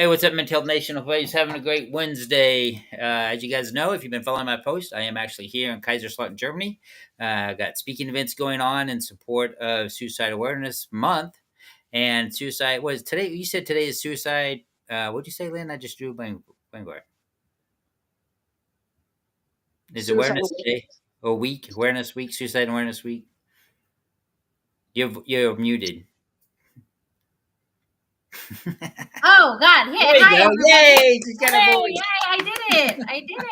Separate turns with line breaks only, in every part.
Hey, what's up, Mental Nation? Hope everybody's having a great Wednesday. As you guys know, if you've been following my post, I am actually here in Kaiserslautern, Germany. Got speaking events going on in support of Suicide Awareness Month. And suicide was today. You said today is suicide. What'd you say, Lynn? I just drew a blank. Is
Suicide
Awareness Day or week? Awareness Week, Suicide Awareness Week. You're muted.
Oh God! Yeah,
There you
hi
go.
everybody.
Yay! She's got a
Yay,
voice.
yay, I did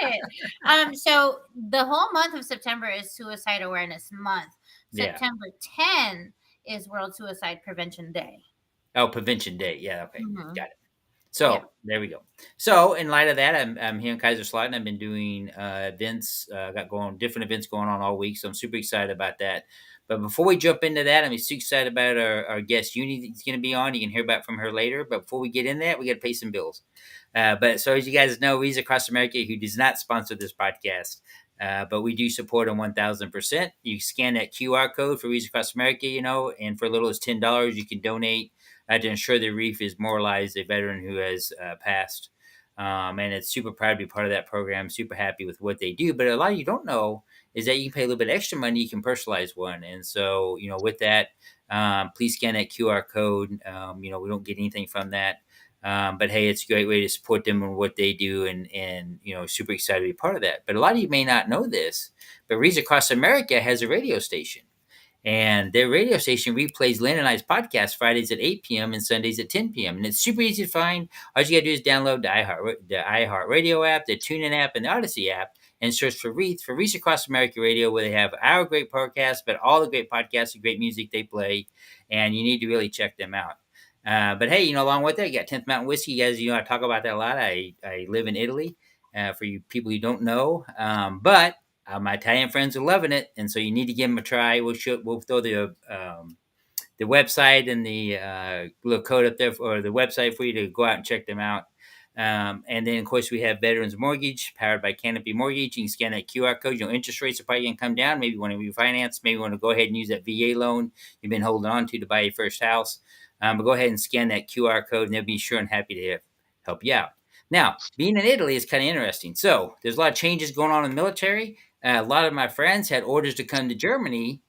it. So the whole month of September is Suicide Awareness Month.
Yeah.
September 10 is World Suicide Prevention Day.
Oh, Prevention Day. Yeah. Okay.
Mhm.
Got it. So
Yeah.
there we go. So in light of that, I'm here in Kaiserslautern. I've been doing events, got different events going on all week. So I'm super excited about that. But before we jump into that, I'm super excited about our guest Uni that's going to be on. You can hear about from her later. But before we get in that, we got to pay some bills. But so as you guys know, Wreaths Across America, who does not sponsor this podcast, but we do support them 1,000%. You scan that QR code for Wreaths Across America, and for a little as $10, you can donate to ensure the Wreath is memorialized a veteran who has passed. And it's super proud to be part of that program. Super happy with what they do. But a lot of you don't know is that you can pay a little bit extra money. You can personalize one. And so, with that, please scan that QR code. We don't get anything from that. But hey, it's a great way to support them and what they do, and super excited to be part of that. But a lot of you may not know this, but Wreaths Across America has a radio station. And their radio station replays Lynn and I's podcast Fridays at 8 p.m. and Sundays at 10 p.m. And it's super easy to find. All you got to do is download the iHeartRadio app, the TuneIn app, and the Audacy app, and search for Wreaths Across America Radio, where they have our great podcast, but all the great podcasts and great music they play. And you need to really check them out. But hey, along with that, you got 10th Mountain Whiskey. You guys, I talk about that a lot. I live in Italy, for you people who don't know. But my Italian friends are loving it, and so you need to give them a try. We'll throw the website and the little code up there, or the website for you to go out and check them out. And then, of course, we have Veterans Mortgage, powered by Canopy Mortgage. You can scan that QR code. Interest rates are probably going to come down. Maybe you want to refinance. Maybe you want to go ahead and use that VA loan you've been holding on to buy your first house. But go ahead and scan that QR code, and they'll be sure and happy to help you out. Now, being in Italy is kind of interesting. So there's a lot of changes going on in the military. A lot of my friends had orders to come to Germany,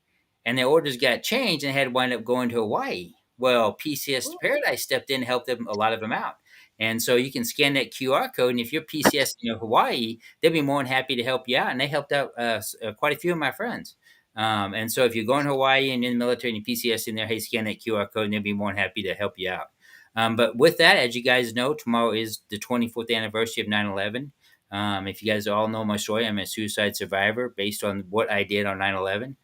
and their orders got changed and had to wind up going to Hawaii. Well, PCS Paradise stepped in and helped a lot of them out. And so you can scan that QR code, and if you're PCS in Hawaii, they'll be more than happy to help you out. And they helped out quite a few of my friends. And so if you're going to Hawaii and in the military and you PCS in there, hey, scan that QR code, and they'll be more than happy to help you out. But with that, as you guys know, tomorrow is the 24th anniversary of 9/11. If you guys all know my story, I'm a suicide survivor based on what I did on 9/11.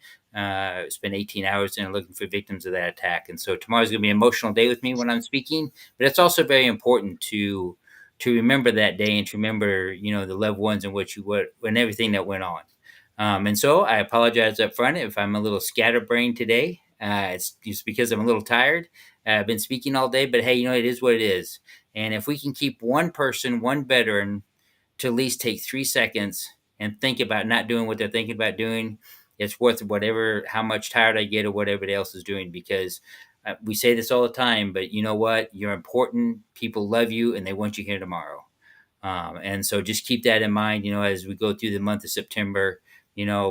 Spent 18 hours in looking for victims of that attack. And so tomorrow's going to be an emotional day with me when I'm speaking, but it's also very important to remember that day and to remember, the loved ones and and everything that went on. And so I apologize up front if I'm a little scatterbrained today. It's just because I'm a little tired. I've been speaking all day, but hey, it is what it is. And if we can keep one person, one veteran, to at least take 3 seconds and think about not doing what they're thinking about doing, it's worth how much tired I get or what everybody else is doing, because we say this all the time, but you know what? You're important. People love you and they want you here tomorrow. And so just keep that in mind, as we go through the month of September.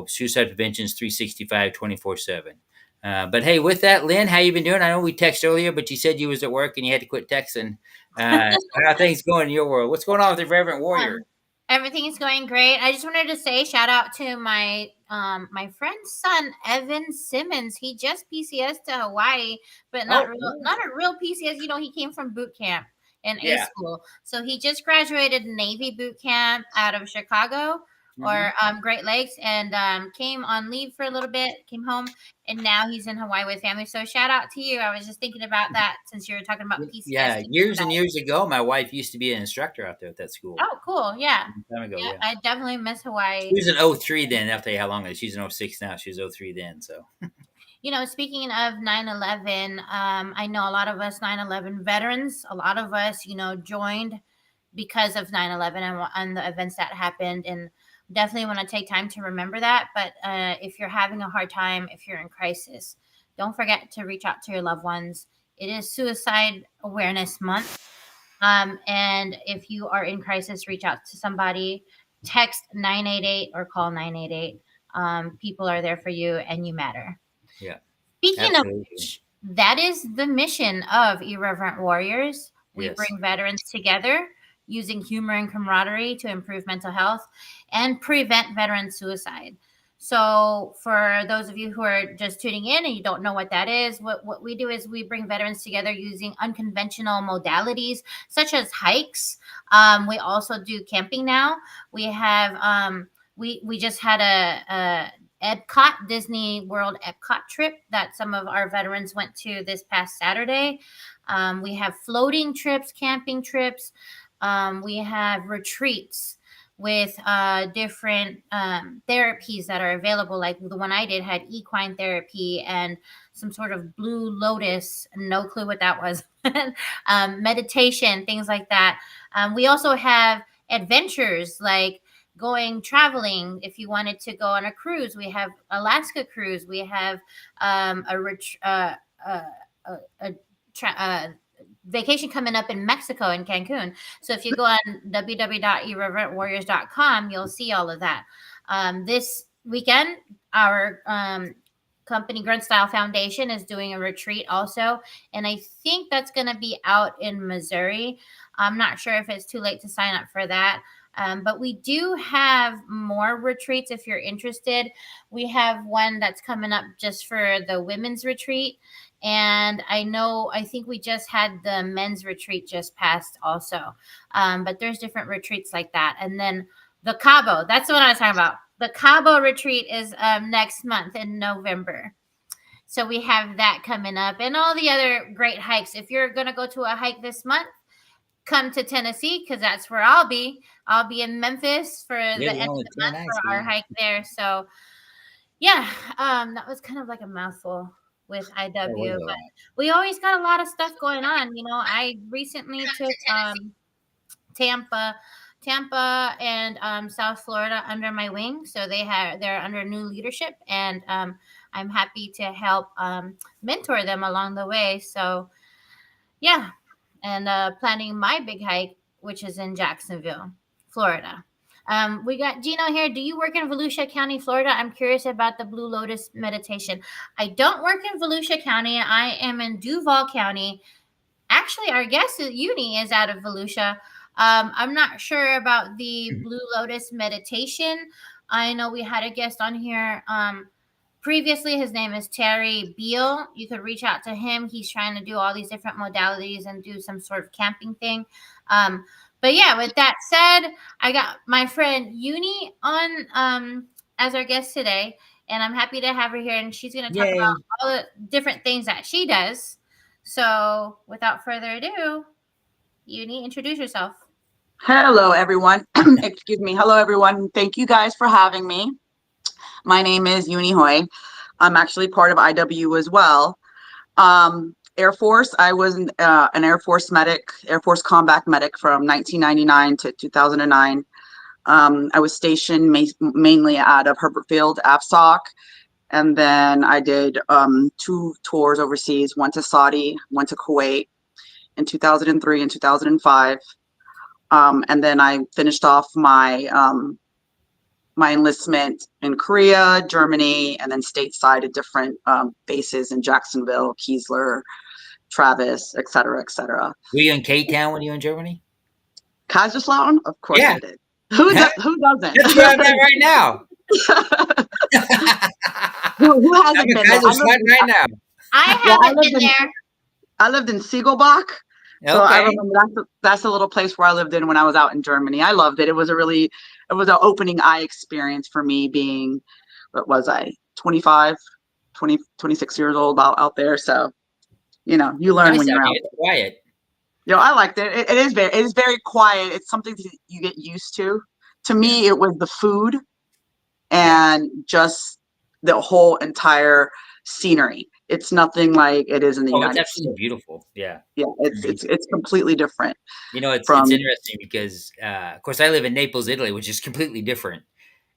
Suicide prevention is 365, 24/7. But hey, with that, Lynn, how you been doing? I know we texted earlier, but you said you was at work and you had to quit texting. How are things going in your world? What's going on with the Reverend Warrior?
Everything is going great. I just wanted to say shout out to my my friend's son, Evan Simmons. He just PCS to Hawaii, but not a real PCS. He came from boot camp in A school. So he just graduated Navy boot camp out of Chicago or Great Lakes, and came on leave for a little bit, came home, and now he's in Hawaii with family. So shout out to you. I was just thinking about that since you were talking about PCS.
Yeah, years and years ago, my wife used to be an instructor out there at that school.
Oh, cool. Yeah.
Time ago, yeah.
I definitely miss Hawaii.
She was an 03 then. I'll tell you how long it is. She's an 06 now. She was 03 then, so.
Speaking of 9/11, I know a lot of us 9/11 veterans, a lot of us, joined because of 9/11 and the events that happened, and definitely want to take time to remember that. But if you're having a hard time, if you're in crisis, don't forget to reach out to your loved ones. It is Suicide Awareness Month. And if you are in crisis, reach out to somebody, text 988 or call 988. People are there for you and you matter.
Yeah.
Speaking of
Absolutely.
which, that is the mission of Irreverent Warriors. We
Yes.
bring veterans together using humor and camaraderie to improve mental health and prevent veteran suicide. So, for those of you who are just tuning in and you don't know what that is, what we do is we bring veterans together using unconventional modalities such as hikes. We also do camping now. We have we just had a Epcot, Disney World Epcot trip that some of our veterans went to this past Saturday. We have floating trips, camping trips. We have retreats with different therapies that are available. Like the one I did had equine therapy and some sort of blue lotus, no clue what that was, meditation, things like that. We also have adventures like going traveling. If you wanted to go on a cruise, we have Alaska cruise. We have a vacation coming up in Mexico in Cancun. So if you go on www.irreverentwarriors.com, you'll see all of that. This weekend, our company Grunt Style Foundation is doing a retreat also, and I think that's going to be out in Missouri. I'm not sure if it's too late to sign up for that. But we do have more retreats if you're interested. We have one that's coming up just for the women's retreat. And I think we just had the men's retreat just passed also. But there's different retreats like that. And then the Cabo, that's the one I was talking about. The Cabo retreat is next month in November. So we have that coming up and all the other great hikes. If you're going to go to a hike this month, come to Tennessee because that's where I'll be. I'll be in Memphis for the end of the month for our hike there. So, yeah, that was kind of like a mouthful with IW, but we always got a lot of stuff going on. I recently took Tampa and South Florida under my wing, so they're under new leadership, and I'm happy to help mentor them along the way. So, yeah. And planning my big hike, which is in Jacksonville, Florida. We got Gino here. Do you work in Volusia County, Florida? I'm curious about the Blue Lotus meditation. I don't work in Volusia County. I am in Duval County. Actually, our guest at Uni is out of Volusia. I'm not sure about the Blue Lotus meditation. I know we had a guest on here previously. His name is Terry Beal. You could reach out to him. He's trying to do all these different modalities and do some sort of camping thing. But yeah, with that said, I got my friend Uni on as our guest today, and I'm happy to have her here. And she's going to talk about all the different things that she does. So without further ado, Uni, introduce yourself.
Hello, everyone. Excuse me. Hello, everyone. Thank you guys for having me. My name is Uni Hoy. I'm actually part of IW as well. Air Force, I was an Air Force medic, Air Force combat medic from 1999 to 2009. I was stationed mainly out of Herbert Field, AFSOC. And then I did 2 tours overseas, one to Saudi, one to Kuwait in 2003 and 2005. And then I finished off my my enlistment in Korea, Germany, and then stateside at different bases in Jacksonville, Keesler, Travis, et cetera, et cetera.
Were you in K-Town when you were in Germany?
Kaiserslautern? Of course I did. Who doesn't?
That's where I'm at right now.
who hasn't been there?
Right now.
I haven't been there.
I lived in Siegelbach. So I remember that's a little place where I lived in when I was out in Germany. I loved it. It was an opening eye experience for me being, what was I, 26 years old out there. So, you learn when you're out.
It's quiet.
I liked it. It is very quiet. It's something that you get used to. To me, it was the food and just the whole entire scenery. It's nothing like it is in the United States.
It's absolutely beautiful. Yeah.
Yeah, it's completely different.
It's interesting because, of course, I live in Naples, Italy, which is completely different.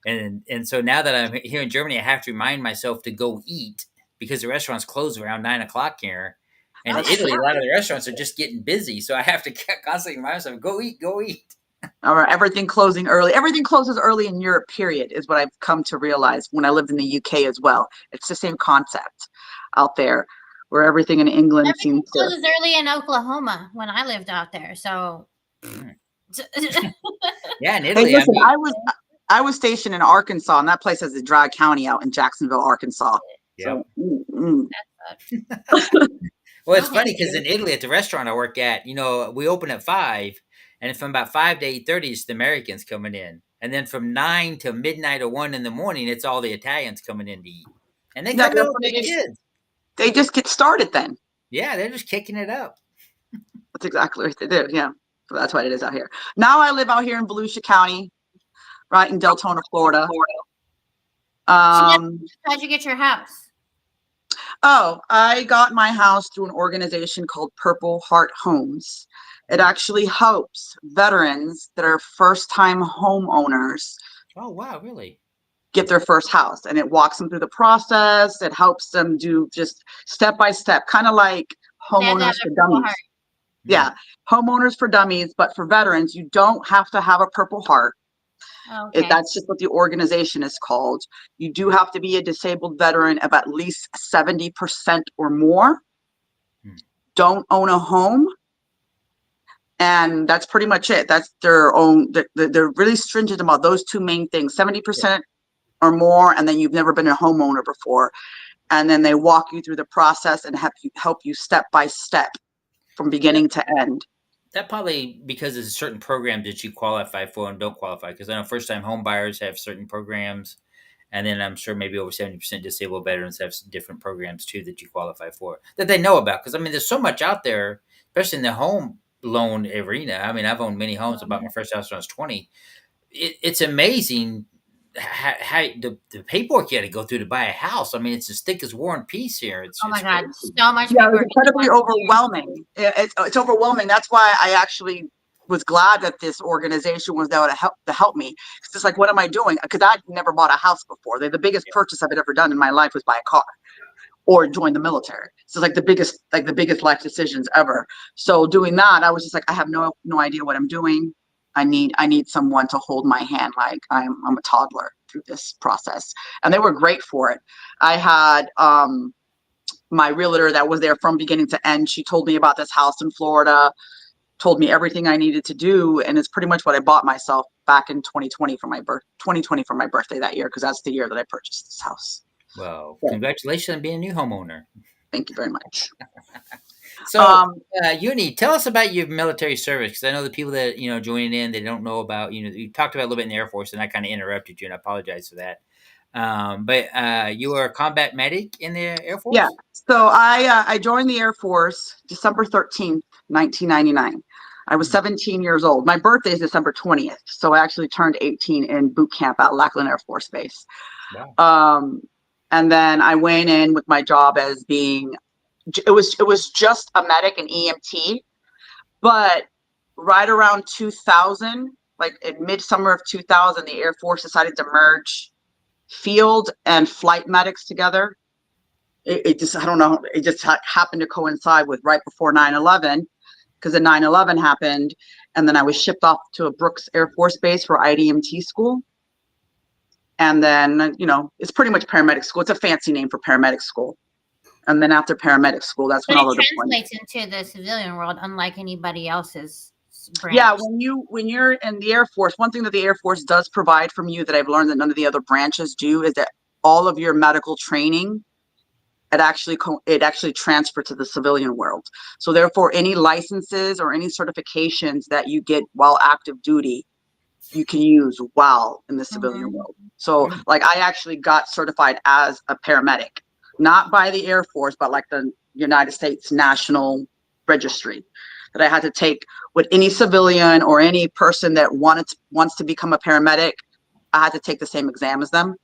And so now that I'm here in Germany, I have to remind myself to go eat because the restaurants close around 9:00 here. And in Italy, a lot of the restaurants are just getting busy, so I have to constantly remind myself, go eat, go eat.
Or everything closing early. Everything closes early in Europe, period, is what I've come to realize when I lived in the UK as well. It's the same concept out there, where everything in England
Everything
seems to.
closes early in Oklahoma when I lived out there. So,
Yeah, in
Hey,
Italy,
listen, I was stationed in Arkansas, and that place has a dry county out in Jacksonville, Arkansas.
Yep.
So,
Well, it's funny because in Italy, at the restaurant I work at, we open at 5, and from about 5 to 8:30, it's the Americans coming in, and then from 9 till midnight or 1 in the morning, it's all the Italians coming in to eat, and they
yeah,
come in with their kids.
they just get started then.
Yeah, they're just kicking it up.
That's exactly what they do. Yeah, so that's what it is out here. Now I live out here in Volusia County, right in Deltona, Florida.
How'd you get your house?
Oh, I got my house through an organization called Purple Heart Homes. It actually helps veterans that are first-time homeowners.
Oh, wow, really?
Get their first house, and it walks them through the process. It helps them do just step by step, kind of like homeowners for dummies. Yeah, homeowners for dummies, but for veterans, you don't have to have a Purple Heart.
Okay.
That's just what the organization is called. You do have to be a disabled veteran of at least 70% or more. Don't own a home. And that's pretty much it. That's their own, they're really stringent about those two main things, 70% or more, and then you've never been a homeowner before. And then they walk you through the process and help you step by step from beginning to end.
That probably because there's certain programs that you qualify for and don't qualify. Because I know first-time home buyers have certain programs, and then I'm sure maybe over 70% disabled veterans have some different programs too that you qualify for that they know about. Because I mean, there's so much out there, especially in the home loan arena. I mean, I've owned many homes. I bought my first house when I was 20. It's amazing how the paperwork you had to go through to buy a house. I mean, it's as thick as War and Peace here.
Oh my God, so much.
Yeah, it's incredibly overwhelming. It's overwhelming. That's why I actually was glad that this organization was there to help me. It's just like, what am I doing? Because I'd never bought a house before. The biggest purchase I've ever done in my life was buy a car or join the military. So it's like the biggest life decisions ever. So doing that, I was just like, I have no idea what I'm doing. I need someone to hold my hand like I'm a toddler through this process. And they were great for it. I had my realtor that was there from beginning to end. She told me about this house in Florida, told me everything I needed to do, and it's pretty much what I bought myself back in 2020 for my birthday that year, because that's the year that I purchased this house.
Well, congratulations on being a new homeowner.
Thank you very much.
So, Uni, tell us about your military service, because I know the people that joining in, they don't know about. You talked about a little bit in the Air Force, and I kind of interrupted you, and I apologize for that. But you were a combat medic in the Air Force?
Yeah. So I joined the Air Force December 13th, 1999. I was 17 years old. My birthday is December 20th, so I actually turned 18 in boot camp at Lackland Air Force Base. Wow. And then I went in with my job as being. It was just a medic, an EMT, but right around 2000, like in midsummer of 2000, the Air Force decided to merge field and flight medics together. It just, I don't know, it just happened to coincide with right before 9/11, because the 9/11 happened, and then I was shipped off to a Brooks Air Force Base for IDMT school. And then, it's pretty much paramedic school. It's a fancy name for paramedic school. And then after paramedic school, that's when all of the
translates into the civilian world, unlike anybody else's branch.
Yeah, when you're in the Air Force, one thing that the Air Force does provide from you that I've learned that none of the other branches do is that all of your medical training, it actually transfers to the civilian world. So therefore, any licenses or any certifications that you get while active duty, you can use while in the civilian world. So like I actually got certified as a paramedic. Not by the Air Force, but like the United States National Registry, that I had to take with any civilian or any person that wants to become a paramedic. I had to take the same exam as them.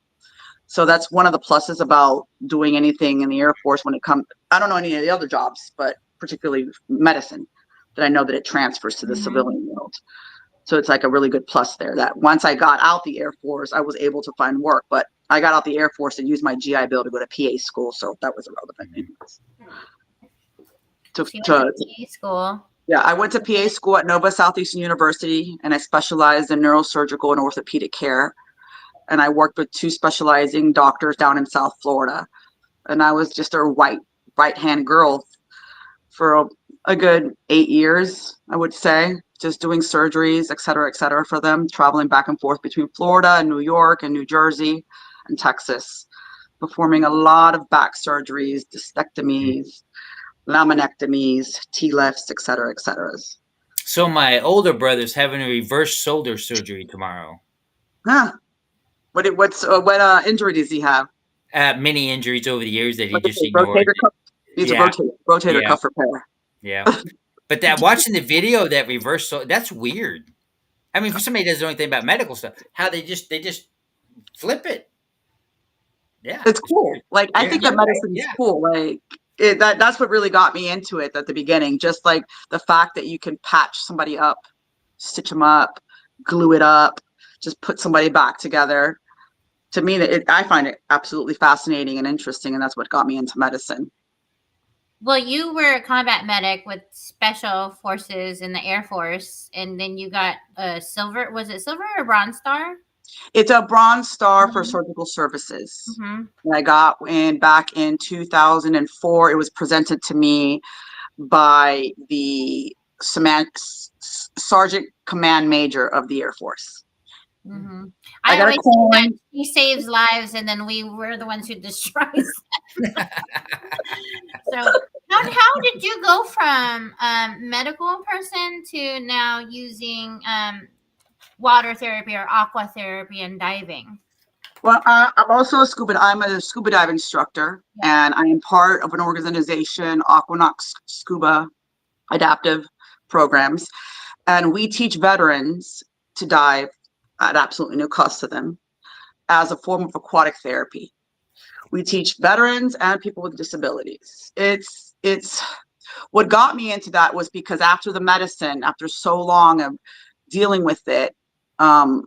So that's one of the pluses about doing anything in the Air Force when it comes. I don't know any of the other jobs, but particularly medicine, that I know that it transfers to the civilian world. So it's like a really good plus there, that once I got out the Air Force, I was able to find work. But I got out the Air Force and used my GI Bill to go to PA school, so that was irrelevant.
So you went to PA school.
Yeah, I went to PA school at Nova Southeastern University, and I specialized in neurosurgical and orthopedic care. And I worked with 2 specializing doctors down in South Florida. And I was just a right-hand girl for a good 8 years, I would say, just doing surgeries, et cetera, for them, traveling back and forth between Florida and New York and New Jersey and Texas, performing a lot of back surgeries, discectomies, laminectomies, T-lifts, et cetera, et cetera.
So my older brother's having a reverse shoulder surgery tomorrow.
Huh. What injury does he have?
Many injuries over the years that he
What is
just
it,
ignored.
rotator cuff? Needs a rotator cuff repair.
Yeah. But that watching the video of that reverse, that's weird. I mean, for somebody that doesn't know anything about medical stuff, how they just flip it. Yeah.
It's cool. Like, I think that medicine is cool. Like, that's what really got me into it at the beginning. Just like the fact that you can patch somebody up, stitch them up, glue it up, just put somebody back together. To me, I find it absolutely fascinating and interesting, and that's what got me into medicine.
Well, you were a combat medic with Special Forces in the Air Force, and then you got a silver. Was it silver or bronze star?
It's a bronze star for surgical services. I got back in 2004. It was presented to me by the Sergeant Command Major of the Air Force.
I always think that he saves lives, and then we're the ones who destroys them. So, how did you go from medical person to now using water therapy or aqua therapy and diving?
Well, I'm also a scuba dive instructor, and I am part of an organization, Aquanaut Scuba Adaptive Programs, and we teach veterans to dive at absolutely no cost to them as a form of aquatic therapy. We teach veterans and people with disabilities. It's what got me into that was because after the medicine, after so long of dealing with it, I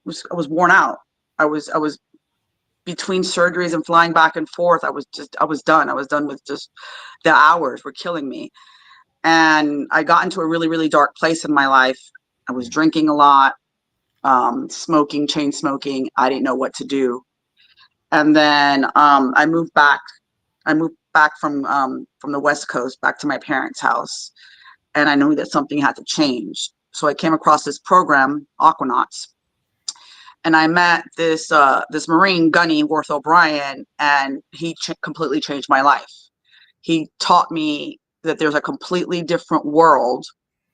was worn out. I was between surgeries and flying back and forth. I was done. I was done with just the hours were killing me. And I got into a really, really dark place in my life. I was drinking a lot, chain smoking. I didn't know what to do. And then I moved back from the West Coast back to my parents' house. And I knew that something had to change. So I came across this program, Aquanauts. And I met this Marine, Gunny Worth O'Brien, and he completely changed my life. He taught me that there's a completely different world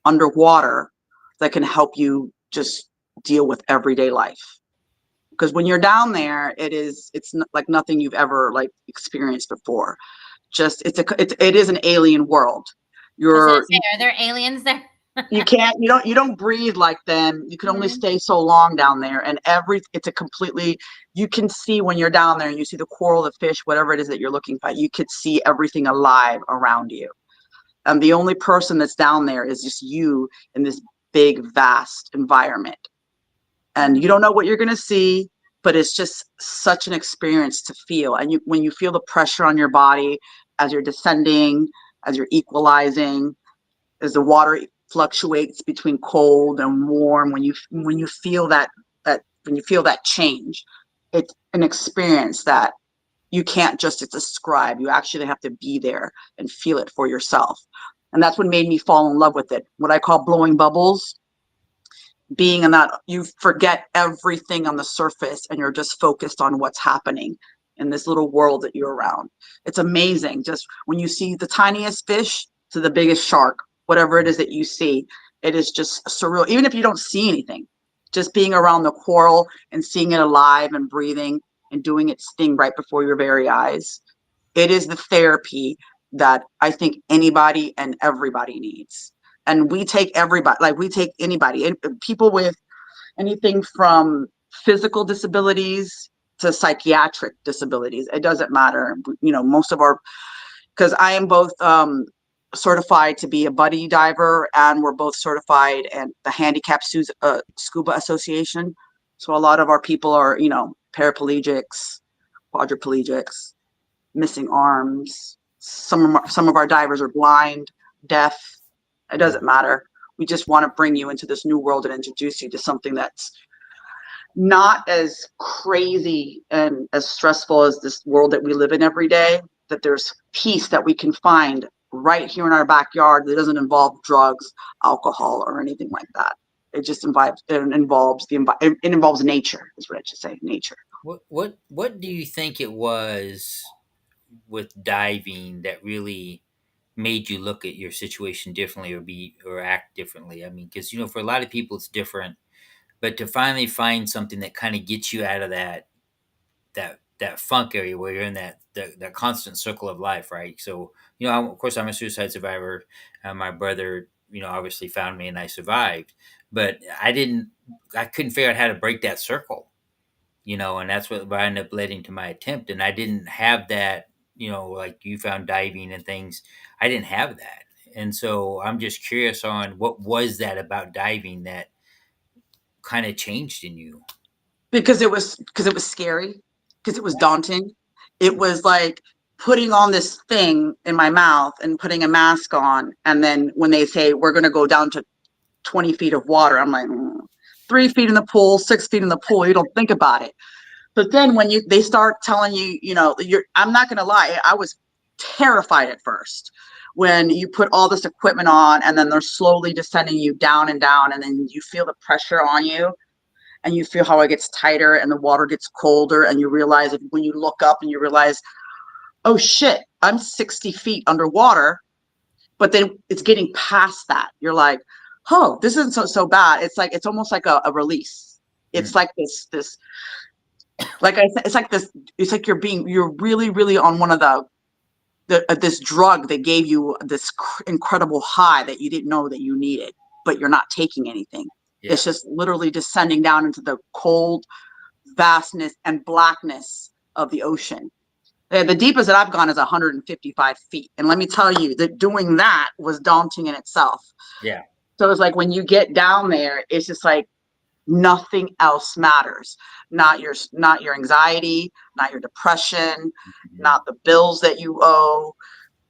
underwater that can help you just deal with everyday life. Because when you're down there, it's like nothing you've ever experienced before. It is an alien world.
Are there aliens there?
You don't breathe like them. You can only stay so long down there, and you can see when you're down there and you see the coral, the fish, whatever it is that you're looking for, you could see everything alive around you. And the only person that's down there is just you in this big, vast environment. And you don't know what you're going to see, but it's just such an experience to feel. And when you feel the pressure on your body as you're descending, as you're equalizing, as the water fluctuates between cold and warm, when you feel that change, it's an experience that you can't just describe. You actually have to be there and feel it for yourself. And that's what made me fall in love with it. What I call blowing bubbles. Being in that, you forget everything on the surface and you're just focused on what's happening in this little world that you're around. It's amazing. Just when you see the tiniest fish to the biggest shark, whatever it is that you see, it is just surreal. Even if you don't see anything, just being around the coral and seeing it alive and breathing and doing its thing right before your very eyes. It is the therapy that I think anybody and everybody needs. And we take everybody, we take anybody, people with anything from physical disabilities to psychiatric disabilities. It doesn't matter. Because I am both certified to be a buddy diver, and we're both certified in the Handicapped Scuba Association. So a lot of our people are, paraplegics, quadriplegics, missing arms, some of our divers are blind, deaf. It doesn't matter. We just want to bring you into this new world and introduce you to something that's not as crazy and as stressful as this world that we live in every day, that there's peace that we can find right here in our backyard that doesn't involve drugs, alcohol, or anything like that. It just involves nature, is what I should say, nature.
What do you think it was with diving that really made you look at your situation differently or act differently? I mean, because for a lot of people it's different, but to finally find something that kind of gets you out of that funk area where you're in that constant circle of life, right? So of course I'm a suicide survivor. My brother, obviously found me and I survived, but I couldn't figure out how to break that circle, and that's what ended up leading to my attempt. And I didn't have that, like you found diving and things. I didn't have that. And so I'm just curious on what was that about diving that kind of changed in you?
Because it was scary, because it was daunting. It was like putting on this thing in my mouth and putting a mask on. And then when they say, we're going to go down to 20 feet of water, I'm like, 3 feet in the pool, 6 feet in the pool. You don't think about it. But then when they start telling you, I'm not going to lie, I was terrified at first when you put all this equipment on and then they're slowly descending you down and down. And then you feel the pressure on you and you feel how it gets tighter and the water gets colder. And you realize that when you look up and you realize, oh shit, I'm 60 feet underwater. But then it's getting past that. You're like, oh, this isn't so bad. It's almost like a release. It's like this, like I said, it's like this. It's like you're really, really on one of this drug that gave you this incredible high that you didn't know that you needed, but you're not taking anything. Yeah. It's just literally descending down into the cold vastness and blackness of the ocean. The deepest that I've gone is 155 feet. And let me tell you that doing that was daunting in itself.
Yeah.
So it's like when you get down there, it's just like nothing else matters. Not your anxiety, not your depression, not the bills that you owe.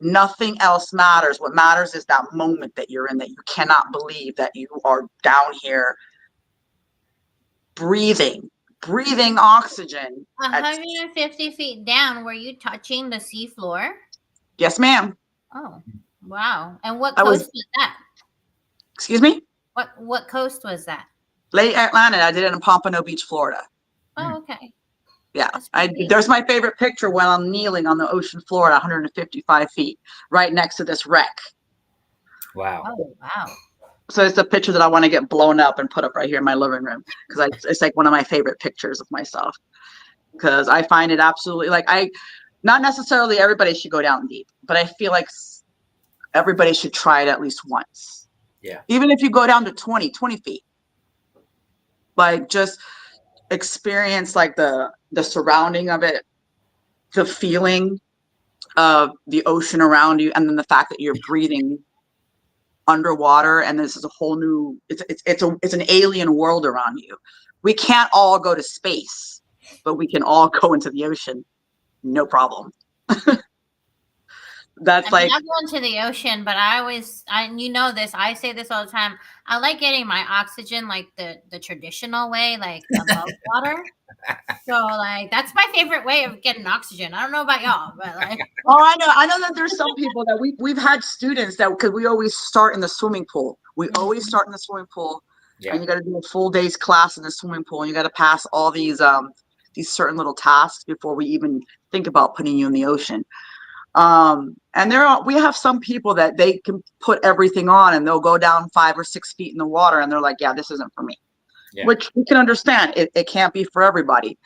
Nothing else matters. What matters is that moment that you're in, that you cannot believe that you are down here breathing oxygen.
150 feet down, were you touching the sea floor?
Yes, ma'am.
Oh, wow. And what coast was that?
Excuse me?
What coast was that?
Lake Atlanta. I did it in Pompano Beach, Florida.
Oh, okay.
Yeah. There's my favorite picture when I'm kneeling on the ocean floor at 155 feet, right next to this wreck.
Wow.
Oh, wow.
So it's a picture that I want to get blown up and put up right here in my living room, because it's like one of my favorite pictures of myself, because I find it absolutely not necessarily everybody should go down deep, but I feel like everybody should try it at least once.
Yeah.
Even if you go down to 20 feet, like just experience like the surrounding of it, the feeling of the ocean around you, and then the fact that you're breathing underwater, and this is a whole new, it's an alien world around you. We can't all go to space, but we can all go into the ocean, no problem. That's
I'm not going to the ocean, but I say this all the time. I like getting my oxygen like the traditional way, like above water. So like that's my favorite way of getting oxygen. I don't know about y'all, but like.
Oh, I know that there's some people that we've had students that, because we always start in the swimming pool. We always start in the swimming pool, and you got to do a full day's class in the swimming pool, and you got to pass all these certain little tasks before we even think about putting you in the ocean. And we have some people that they can put everything on and they'll go down 5 or 6 feet in the water and they're like, yeah, this isn't for me. Yeah. Which we can understand. It can't be for everybody,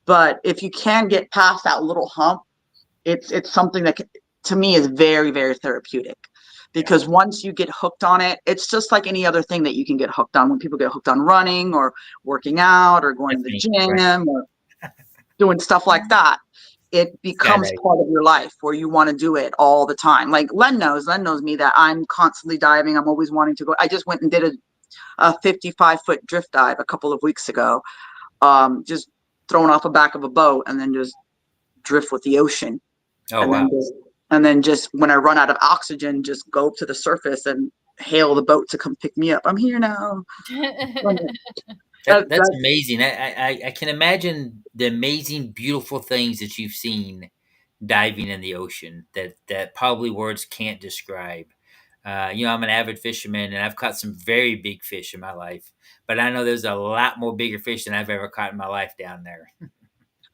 but if you can get past that little hump, it's something that to me is very, very therapeutic, because once you get hooked on it, it's just like any other thing that you can get hooked on. When people get hooked on running or working out or going to the gym or doing stuff like that, it becomes part of your life where you want to do it all the time. Like Len knows me that I'm constantly diving. I'm always wanting to go. I just went and did a 55-foot drift dive a couple of weeks ago, just thrown off the back of a boat and then just drift with the ocean. Oh, and wow. And then just when I run out of oxygen, just go up to the surface and hail the boat to come pick me up. I'm here now.
That's amazing. I can imagine the amazing, beautiful things that you've seen diving in the ocean that probably words can't describe. I'm an avid fisherman, and I've caught some very big fish in my life. But I know there's a lot more bigger fish than I've ever caught in my life down there.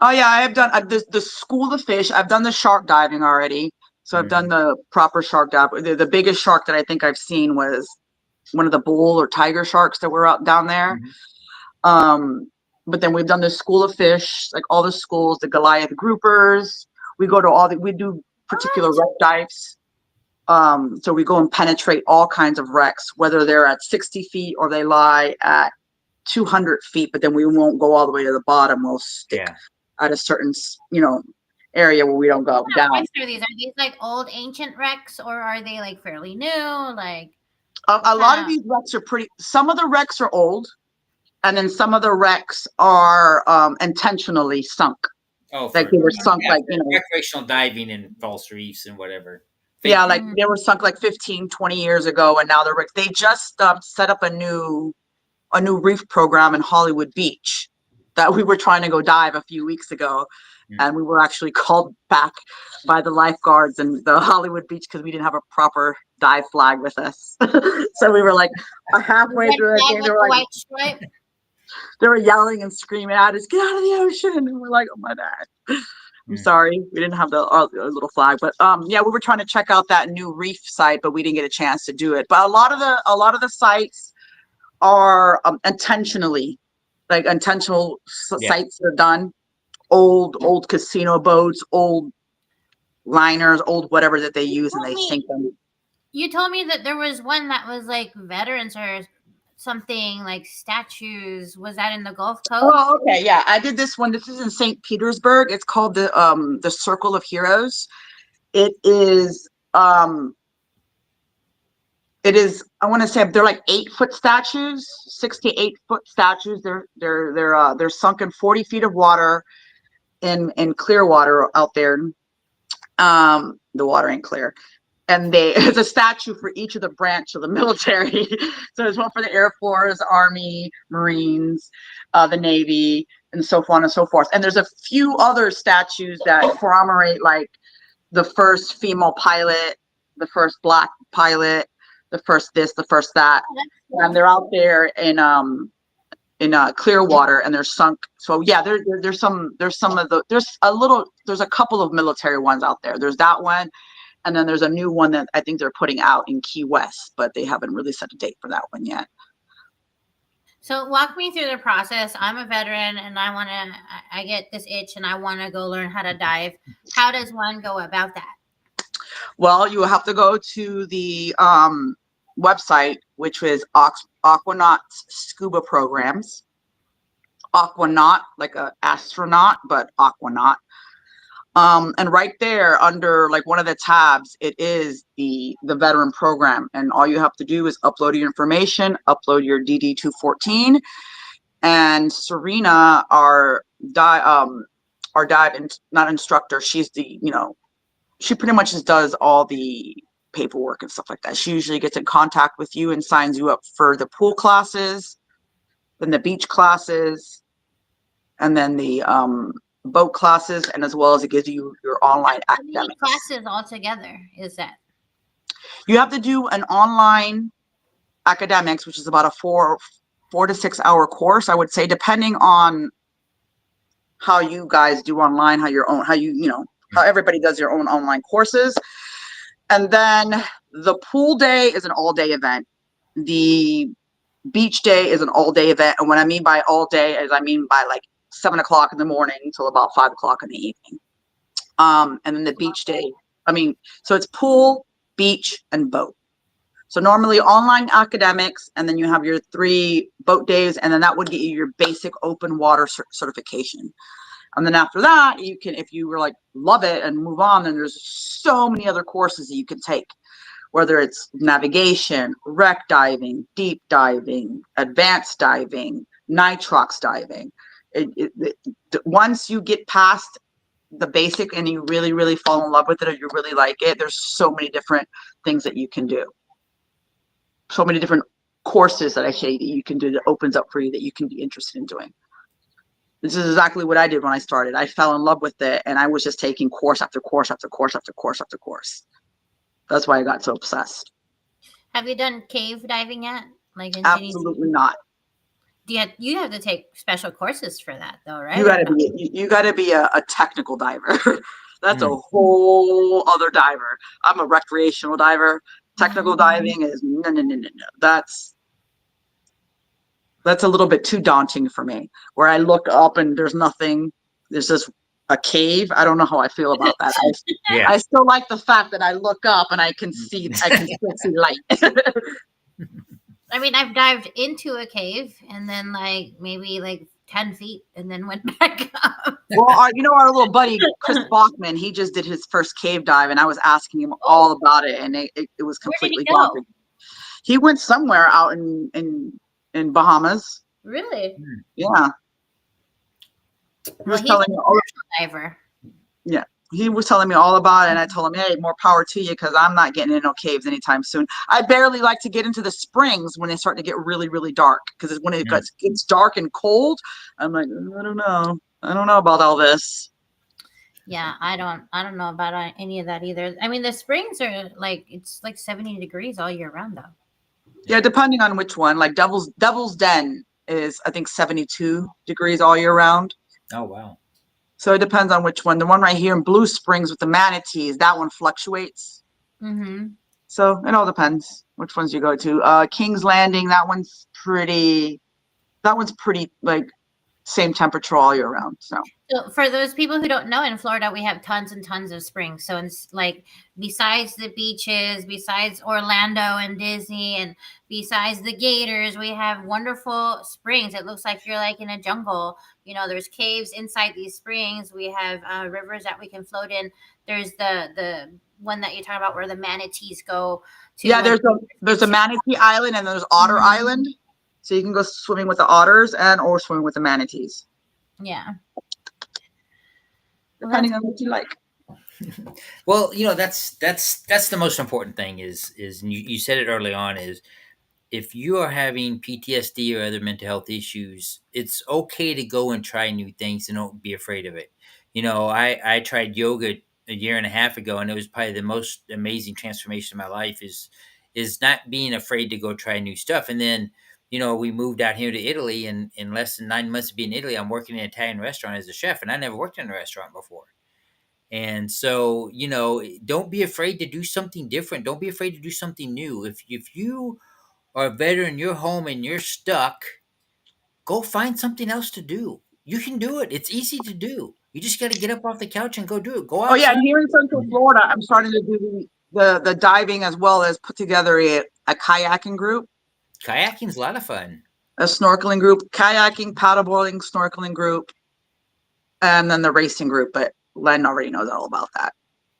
Oh yeah, I have done the school of fish. I've done the shark diving already. So I've done the proper shark dive. The biggest shark that I think I've seen was one of the bull or tiger sharks that were out down there. But then we've done the school of fish, like all the schools, the Goliath groupers. We go to we do particular wreck dives. So we go and penetrate all kinds of wrecks, whether they're at 60 feet or they lie at 200 feet, but then we won't go all the way to the bottom. We'll stick at a certain, area where we don't go down.
Are these like old ancient wrecks, or are they like fairly new? Like
a lot of these wrecks are some of the wrecks are old, and then some of the wrecks are intentionally sunk.
Oh,
like they were sunk,
recreational diving and false reefs and whatever.
Yeah, like they were sunk like 15, 20 years ago, and now they just set up a new reef program in Hollywood Beach that we were trying to go dive a few weeks ago. And we were actually called back by the lifeguards in the Hollywood Beach because we didn't have a proper dive flag with us. So we were like halfway through it. They were yelling and screaming at us, "Get out of the ocean!" And we're like, "Oh my God, I'm sorry, we didn't have our little flag." But we were trying to check out that new reef site, but we didn't get a chance to do it. But a lot of the sites are intentional sites that are done. Old casino boats, old liners, old whatever that they use, and they sink them.
You told me that there was one that was like veterans or something, like statues. Was that in the Gulf Coast?
Oh, okay, yeah. I did this one. This is in St. Petersburg. It's called the Circle of Heroes. It is I want to say they're like 8-foot statues, 6 to 8 foot statues. They're sunk in 40 feet of water. In clear water out there. The water ain't clear. And there's a statue for each of the branch of the military. So there's one for the Air Force, Army, Marines, the Navy, and so on and so forth. And there's a few other statues that commemorate like the first female pilot, the first Black pilot, the first this, the first that. And they're out there in clear water, and they're sunk. So yeah, there's a couple of military ones out there. There's that one, and then there's a new one that I think they're putting out in Key West, but they haven't really set a date for that one yet.
So walk me through the process. I'm a veteran, and I get this itch, and I want to go learn how to dive. How does one go about that?
Well, you have to go to the website, which is Aquanaut's scuba programs. Aquanaut, like an astronaut, but Aquanaut. And right there under like one of the tabs, it is the veteran program. And all you have to do is upload your information, upload your DD-214. And Serena, our dive not instructor, she's she pretty much just does all the paperwork and stuff like that. She usually gets in contact with you and signs you up for the pool classes, then the beach classes, and then the boat classes, and as well as it gives you your online academics.
How many classes altogether is that?
You have to do an online academics, which is about a 4 to 6 hour course, I would say, depending on how you guys do online, how everybody does your own online courses. And then the pool day is an all-day event. The beach day is an all-day event. And what I mean by all day is I mean by like 7 o'clock in the morning until about 5 o'clock in the evening. And then the beach day, so it's pool, beach, and boat. So normally online academics, and then you have your 3 boat days, and then that would get you your basic open water certification. And then after that, you can, if you were like, love it and move on, then there's so many other courses that you can take, whether it's navigation, wreck diving, deep diving, advanced diving, nitrox diving. Once you get past the basic and you really, really fall in love with it, or you really like it, there's so many different things that you can do. So many different courses that I say that you can do that opens up for you that you can be interested in doing. This is exactly what I did when I started. I fell in love with it, and I was just taking course after course after course after course after course. That's why I got so obsessed.
Have you done cave diving yet? Like in
Absolutely not.
You have to take special courses for that, though, right?
You gotta be a technical diver. That's a whole other diver. I'm a recreational diver. Technical diving is no. That's a little bit too daunting for me. Where I look up and there's nothing. There's just a cave. I don't know how I feel about that. I still like the fact that I look up and I can still see light.
I mean, I've dived into a cave and then maybe 10 feet and then went back up.
Well, our little buddy, Chris Bachman, he just did his first cave dive, and I was asking him all about it, and it was completely daunting. He went somewhere out in Bahamas.
Really?
Yeah.
He's a diver.
Yeah. He was telling me all about it, and I told him, hey, more power to you, because I'm not getting in no caves anytime soon. I barely like to get into the springs when they start to get really, really dark, because when it gets dark and cold, I'm like, I don't know. I don't know about all this.
Yeah, I don't know about any of that either. I mean, the springs are it's 70 degrees all year round, though.
Yeah, depending on which one. Like Devil's Den is, I think, 72 degrees all year round.
Oh, wow.
So it depends on which one. The one right here in Blue Springs with the manatees, that one fluctuates.
Mm-hmm.
So it all depends which ones you go to. King's Landing, that one's pretty like same temperature all year round. So
for those people who don't know, in Florida we have tons and tons of springs. So it's besides the beaches, besides Orlando and Disney, and besides the gators, we have wonderful springs. It looks like you're in a jungle. There's caves inside these springs. We have rivers that we can float in. There's the one that you talk about where the manatees go to.
Yeah, there's a manatee island and there's Otter Island. So you can go swimming with the otters or swimming with the manatees.
Yeah.
Depending on what you like.
Well, that's the most important thing is and you said it early on, is if you are having PTSD or other mental health issues, it's okay to go and try new things and don't be afraid of it. I tried yoga a year and a half ago, and it was probably the most amazing transformation of my life is not being afraid to go try new stuff. And then, we moved out here to Italy, and in less than 9 months of being in Italy, I'm working in an Italian restaurant as a chef, and I never worked in a restaurant before. And so, don't be afraid to do something different. Don't be afraid to do something new. If you are a veteran, you're home and you're stuck, go find something else to do. You can do it. It's easy to do. You just got to get up off the couch and go do it. Go outside.
Oh yeah, here in Central Florida, I'm starting to do the diving as well as put together a kayaking group.
Kayaking's a lot of fun.
A snorkeling group, kayaking, paddleboarding, snorkeling group, and then the racing group. But Len already knows all about that.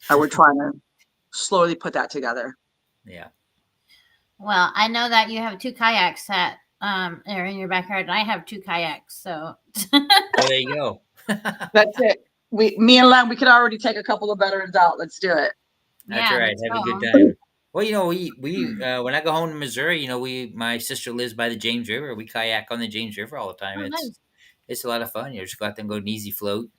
We're trying to slowly put that together.
Yeah.
Well, I know that you have 2 kayaks that are in your backyard, and I have 2 kayaks. So
there you go.
That's it. Me and Len, we could already take a couple of veterans out. Let's do it.
That's right. Have a good time. Well, we when I go home to Missouri, my sister lives by the James River. We kayak on the James River all the time. It's a lot of fun. Just go out there and go an easy float.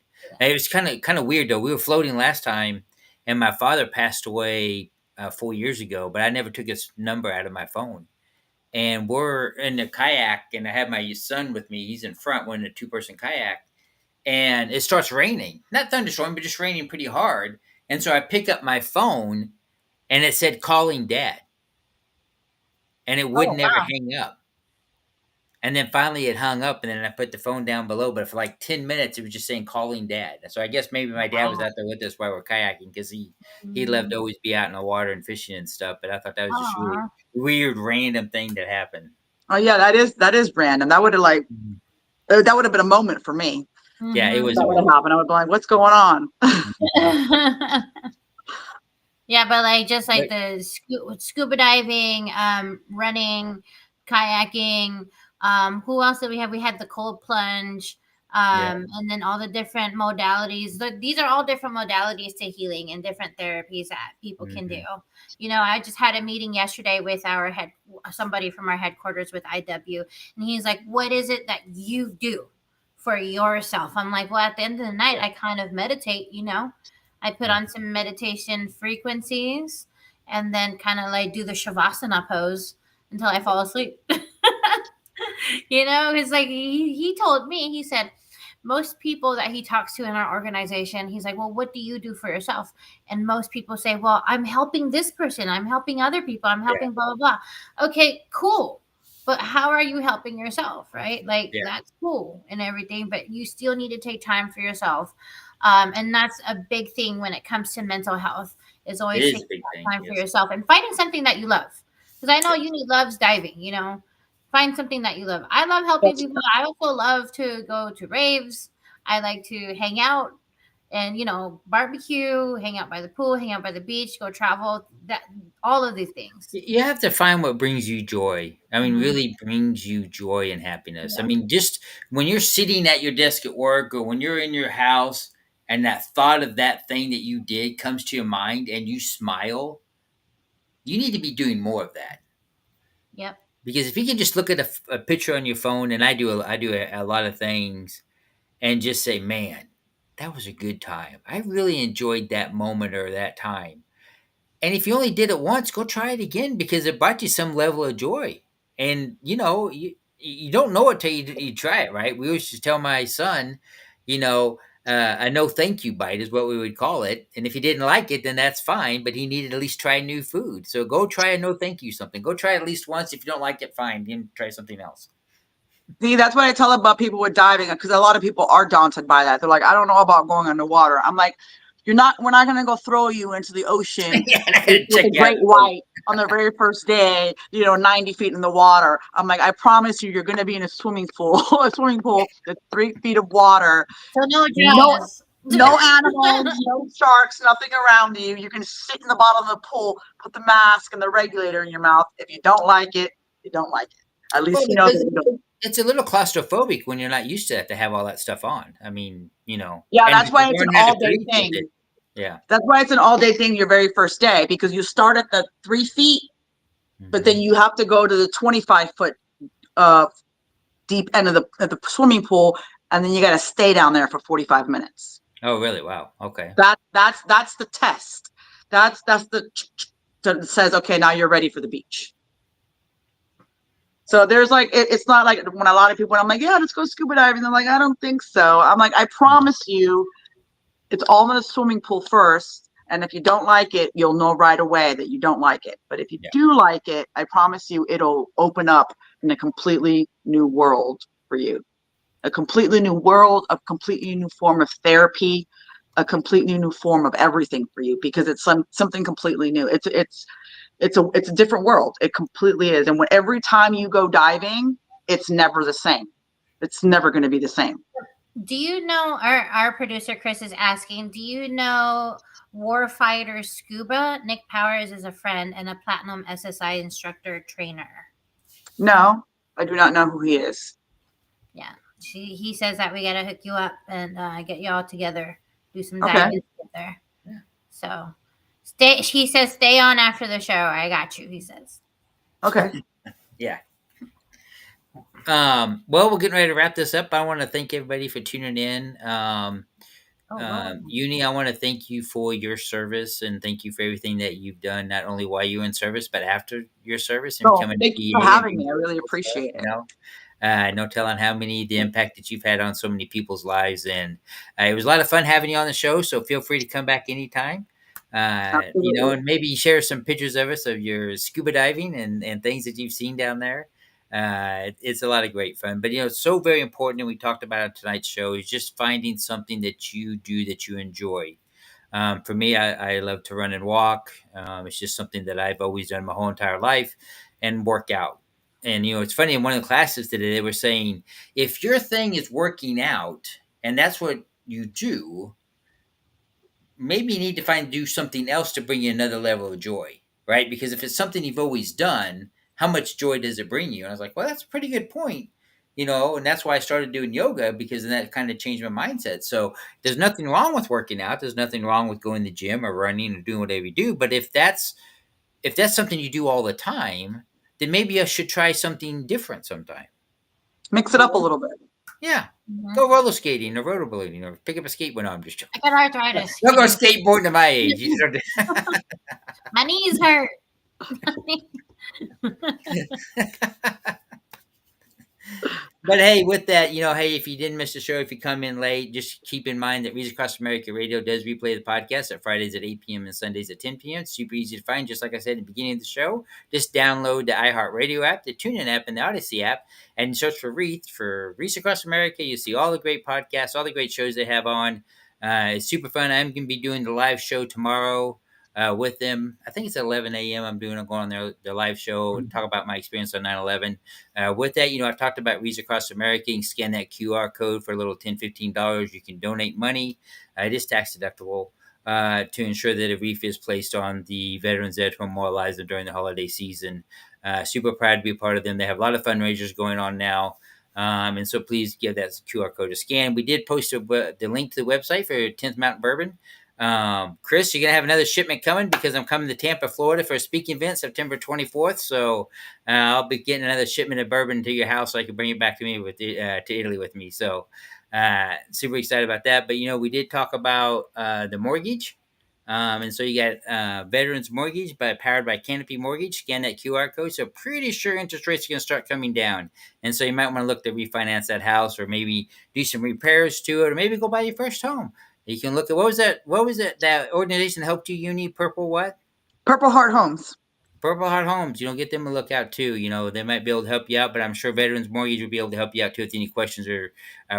And it was kind of weird though. We were floating last time, and my father passed away 4 years ago, but I never took his number out of my phone. And we're in the kayak, and I have my son with me. He's in front. We're in a 2-person kayak, and it starts raining. Not thunderstorm, but just raining pretty hard. And so I pick up my phone, and it said calling dad. And it would never hang up. And then finally it hung up, and then I put the phone down below. But for 10 minutes, it was just saying calling dad. So I guess maybe my dad was out there with us while we're kayaking, because he loved to always be out in the water and fishing and stuff. But I thought that was just really weird, random thing that happened.
Oh yeah, that is random. That would have that would have been a moment for me.
Yeah, it was.
That would have happened. I would be like, "What's going on?"
Yeah, but the scuba diving, running, kayaking. Who else did we have? We had the cold plunge. And then all the different modalities. These are all different modalities to healing and different therapies that people can do. I just had a meeting yesterday with somebody from our headquarters with IW, and he's like, "What is it that you do for yourself?" I'm like, "Well, at the end of the night, I kind of meditate. I put on some meditation frequencies, and then kind of like do the shavasana pose until I fall asleep." It's like he told me, he said, most people that he talks to in our organization, he's like, "Well, what do you do for yourself?" And most people say, "Well, I'm helping this person. I'm helping other people. I'm helping blah, blah, blah." Okay, cool. But how are you helping yourself, right? Like, that's cool and everything, but you still need to take time for yourself. And that's a big thing when it comes to mental health, is always taking time for yourself and finding something that you love. Because I know Uni loves diving, find something that you love. I love helping people. I also love to go to raves. I like to hang out and barbecue, hang out by the pool, hang out by the beach, go travel. That all of these things.
You have to find what brings you joy. I mean, really brings you joy and happiness. I mean, just when you're sitting at your desk at work, or when you're in your house and that thought of that thing that you did comes to your mind and you smile, you need to be doing more of that.
Yep.
Because if you can just look at a picture on your phone, and I do a lot of things, and just say, "Man, that was a good time. I really enjoyed that moment or that time." And if you only did it once, go try it again, because it brought you some level of joy. And you don't know it till you try it, right? We always just tell my son, a no thank you bite is what we would call it. And if he didn't like it, then that's fine. But he needed at least try new food. So go try a no thank you something. Go try it at least once. If you don't like it, fine. Then try something else.
See, that's what I tell about people with diving, because a lot of people are daunted by that. They're like, "I don't know about going underwater." I'm like, we're not going to go throw you into the ocean with a great white on the very first day, 90 feet in the water. I'm like, I promise you're going to be in a swimming pool, that's 3 feet of water.
So no
animals, no sharks, nothing around you. You can sit in the bottom of the pool, put the mask and the regulator in your mouth. If you don't like it, you don't like it. At least you know that you don't.
It's a little claustrophobic when you're not used to that, to have all that stuff on. I mean,
Yeah, that's why it's an all-day thing.
Yeah.
That's why it's an all-day thing your very first day, because you start at the 3 feet, but then you have to go to the 25-foot deep end of the swimming pool, and then you got to stay down there for 45 minutes.
Oh, really? Wow. Okay.
That's the test. That's the that says, okay, now you're ready for the beach. So there's like, it's not like when a lot of people, when I'm like, "Yeah, let's go scuba diving," they're like, "I don't think so." I'm like, I promise you, it's all in the swimming pool first. And if you don't like it, you'll know right away that you don't like it. But if you do like it, I promise you, it'll open up in a completely new world for you. A completely new world, a completely new form of therapy, a completely new form of everything for you, because it's something completely new. It's a different world. It completely is. And every time you go diving, it's never the same. It's never going to be the same.
Do you know, our producer Chris is asking, do you know Warfighter Scuba? Nick Powers is a friend and a platinum SSI instructor trainer.
No, I do not know who he is.
Yeah, he says that we got to hook you up and get you all together, do some diving together. Yeah. So he says, stay on after the show. I got you, he says.
Okay.
Yeah. Well, we're getting ready to wrap this up. I want to thank everybody for tuning in. Uni, I want to thank you for your service, and thank you for everything that you've done, not only while you were in service, but after your service and becoming
thank you for having me. I really appreciate it.
No telling the impact that you've had on so many people's lives. And it was a lot of fun having you on the show. So feel free to come back anytime. And maybe share some pictures of us of your scuba diving and things that you've seen down there. It's a lot of great fun, but it's so very important, and we talked about it tonight's show, is just finding something that you do that you enjoy. For me, I love to run and walk. It's just something that I've always done my whole entire life, and work out. And it's funny, in one of the classes today, they were saying, if your thing is working out and that's what you do, maybe you need to do something else to bring you another level of joy, right? Because if it's something you've always done, how much joy does it bring you? And I was like, well, that's a pretty good point. and that's why I started doing yoga, because then that kind of changed my mindset. So there's nothing wrong with working out. There's nothing wrong with going to the gym or running or doing whatever you do. But if that's something you do all the time, then maybe I should try something different sometime.
Mix it up a little bit.
Yeah. Go roller skating or rollerblading or pick up a skateboard. No, I'm just joking.
I got arthritis.
Don't go skateboarding at my age.
My knees hurt.
But hey, with that, hey, if you didn't miss the show, if you come in late, just keep in mind that Wreaths Across America Radio does replay the podcast at Fridays at 8 p.m. and Sundays at 10 p.m. It's super easy to find, just like I said at the beginning of the show. Just download the iHeartRadio app, the TuneIn app, and the Audacy app, and search for Wreaths Across America. You'll see all the great podcasts, all the great shows they have on. It's super fun. I'm going to be doing the live show tomorrow with them. I think it's at 11 a.m. I'm going on their live show and talk about my experience on 9/11. With that, I've talked about Wreaths Across America. You can scan that QR code for a little $10, $15. You can donate money. It is tax deductible to ensure that a wreath is placed on the veterans that memorialize them during the holiday season. Super proud to be a part of them. They have a lot of fundraisers going on now. And so please give that QR code a scan. We did post the link to the website for 10th Mountain Bourbon. Chris, you're going to have another shipment coming, because I'm coming to Tampa, Florida for a speaking event September 24th. So I'll be getting another shipment of bourbon to your house so I can bring it back to me to Italy with me. So super excited about that. But, we did talk about the mortgage. And so you got Veterans Mortgage powered by Canopy Mortgage. Scan that QR code. So pretty sure interest rates are going to start coming down. And so you might want to look to refinance that house, or maybe do some repairs to it, or maybe go buy your first home. You can look at what was that organization that helped you, Uni? Purple what?
Purple Heart Homes.
Purple Heart Homes. Get them a look out too. They might be able to help you out, but I'm sure Veterans Mortgage will be able to help you out too with any questions or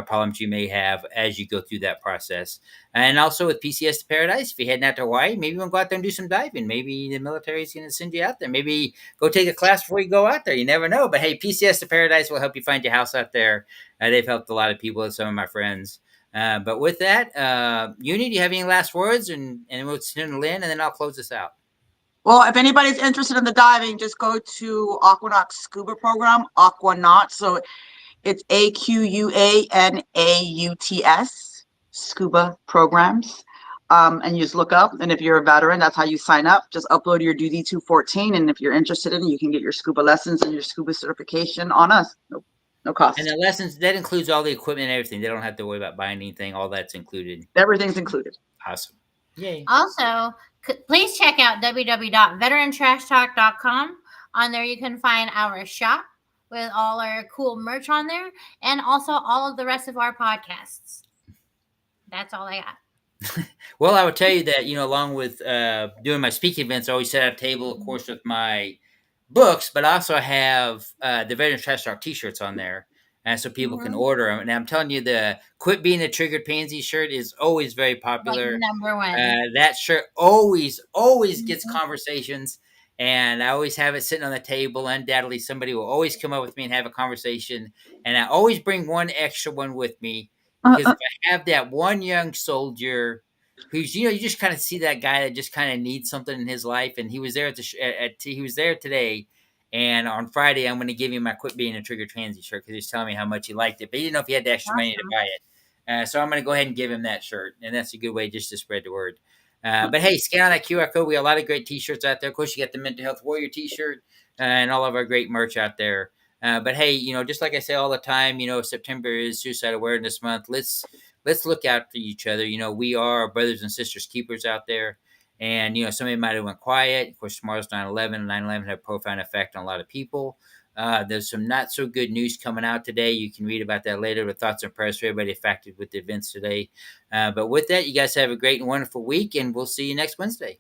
problems you may have as you go through that process. And also with PCS to Paradise, if you're heading out to Hawaii, maybe you want to go out there and do some diving. Maybe the military is going to send you out there. Maybe go take a class before you go out there. You never know. But hey, PCS to Paradise will help you find your house out there. They've helped a lot of people, some of my friends. But with that, Uni, do you have any last words? And we'll send to Len, and then I'll close this out.
Well, if anybody's interested in the diving, just go to Aquanaut's scuba program, Aquanaut. So it's AQUANAUTS, scuba programs. And you just look up. And if you're a veteran, that's how you sign up. Just upload your DD-214. And if you're interested in it, you can get your scuba lessons and your scuba certification on us. No cost.
And the lessons, that includes all the equipment and everything. They don't have to worry about buying anything. All that's included.
Everything's included.
Awesome. Yay.
Also, please check out www.VeteranTrashTalk.com. On there, you can find our shop with all our cool merch on there, and also all of the rest of our podcasts. That's all I got.
Well, I would tell you that, along with doing my speaking events, I always set up a table, of course, with my books, but I also have the Veteran Trash Talk t-shirts on there. And so people can order them. And I'm telling you, the Quit Being a Triggered Pansy shirt is always very popular.
Like number one.
That shirt always gets conversations. And I always have it sitting on the table. Undoubtedly, somebody will always come up with me and have a conversation. And I always bring one extra one with me. Because if I have that one young soldier who's, you just kind of see that guy that just kind of needs something in his life. And he was there he was there today. And on Friday, I'm going to give him my Quit Being a Trigger Transy shirt, because he's telling me how much he liked it. But he didn't know if he had the extra money to buy it. So I'm going to go ahead and give him that shirt. And that's a good way just to spread the word. But hey, scan on that QR code. We got a lot of great t-shirts out there. Of course, you got the Mental Health Warrior t-shirt and all of our great merch out there. But hey, just like I say all the time, September is Suicide Awareness Month. Let's look out for each other. We are brothers and sisters keepers out there. And, somebody might have went quiet. Of course, tomorrow's 9/11. 9/11 had a profound effect on a lot of people. There's some not so good news coming out today. You can read about that later. With thoughts and prayers for everybody affected with the events today. But with that, you guys have a great and wonderful week, and we'll see you next Wednesday.